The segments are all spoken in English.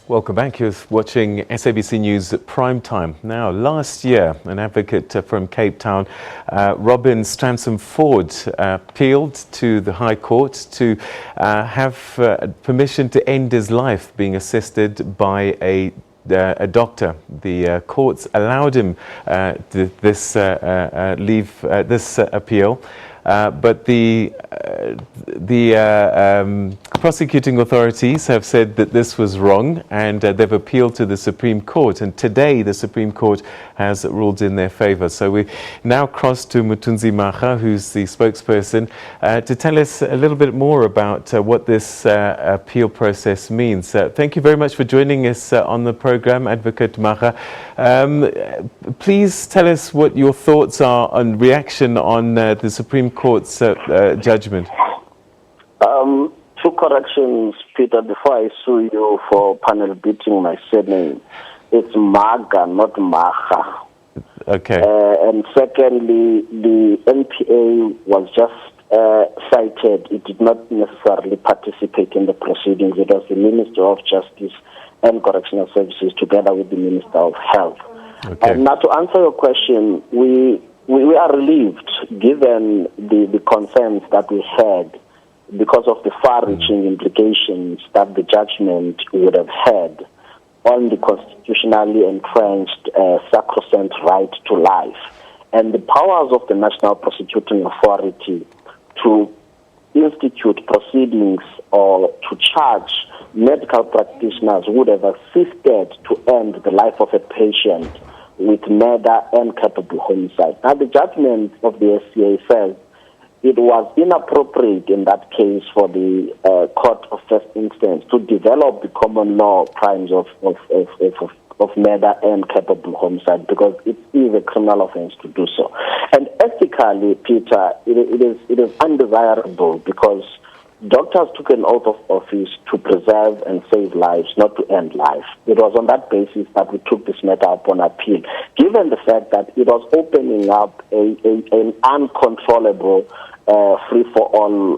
Welcome back. You're watching SABC News at Prime Time. Now, last year, an advocate from Cape Town, Robin Stransom-Ford, appealed to the High Court to have permission to end his life being assisted by a doctor. The courts allowed him this appeal, but the prosecuting authorities have said that this was wrong, and they've appealed to the Supreme Court. And today, the Supreme Court has ruled in their favor. So we now cross to Mthunzi Mhaga, who's the spokesperson, to tell us a little bit more about what this appeal process means. Thank you very much for joining us on the program, Advocate Mhaga. Please tell us what your thoughts are on reaction on the Supreme Court's judgment. Two corrections, Peter, before I sue you for panel beating my surname. It's Mhaga, not Mhaga. Okay. And secondly, the NPA was just cited. It did not necessarily participate in the proceedings. It was the Minister of Justice and Correctional Services together with the Minister of Health. Okay. And now to answer your question, we are relieved given the concerns that we had because of the far-reaching implications that the judgment would have had on the constitutionally entrenched sacrosanct right to life and the powers of the National Prosecuting Authority to institute proceedings or to charge medical practitioners who would have assisted to end the life of a patient with murder and culpable homicide. Now, the judgment of the SCA says it was inappropriate in that case for the court of first instance to develop the common law crimes of murder and culpable homicide because it is a criminal offense to do so. And ethically, Peter, it is undesirable because doctors took an oath of office to preserve and save lives, not to end life. It was on that basis that we took this matter up on appeal, given the fact that it was opening up an uncontrollable free-for-all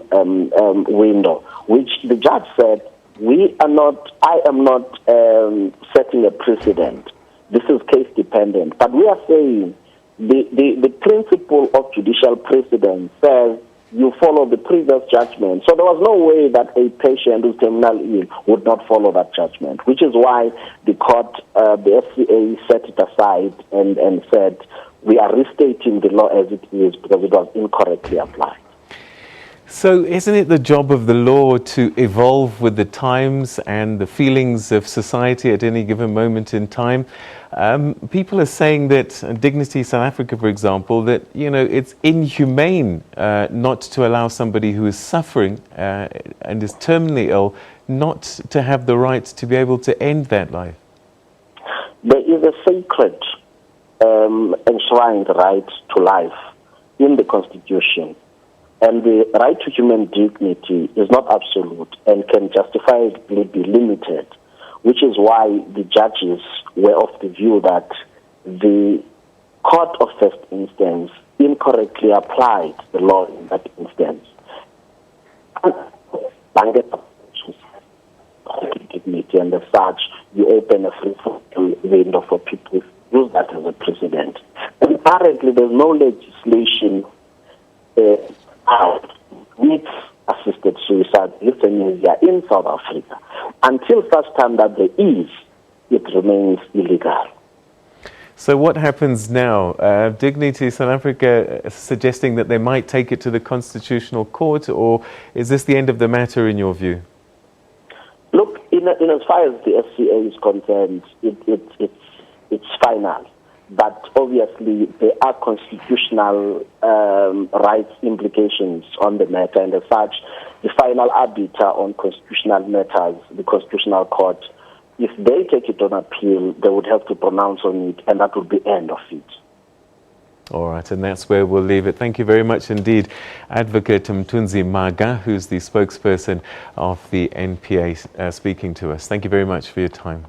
window, which the judge said, I am not setting a precedent. This is case-dependent. But we are saying the principle of judicial precedent says you follow the previous judgment. So there was no way that a patient who's terminally ill would not follow that judgment, which is why the court, the FCA, set it aside and said, we are restating the law as it is because it was incorrectly applied. So isn't it the job of the law to evolve with the times and the feelings of society at any given moment in time? People are saying that, Dignity South Africa, for example, that, it's inhumane not to allow somebody who is suffering and is terminally ill not to have the right to be able to end that life. There is a sacred enshrined right to life in the Constitution. And the right to human dignity is not absolute and can justifiably be limited, which is why the judges were of the view that the court of first instance incorrectly applied the law in that instance. Dignity, and as such, you open a free window for people to use that as a precedent. And apparently, there's no legislation out with assisted suicide euthanasia in South Africa. Until such time that there is, it remains illegal. So what happens now? Dignity South Africa suggesting that they might take it to the Constitutional Court, or is this the end of the matter in your view? Look, in as far as the SCA is concerned, it's final. But obviously, there are constitutional rights implications on the matter, and as such, the final arbiter on constitutional matters, the Constitutional Court, if they take it on appeal, they would have to pronounce on it, and that would be the end of it. All right, and that's where we'll leave it. Thank you very much indeed, Advocate Mthunzi Mhaga, who's the spokesperson of the NPA, speaking to us. Thank you very much for your time.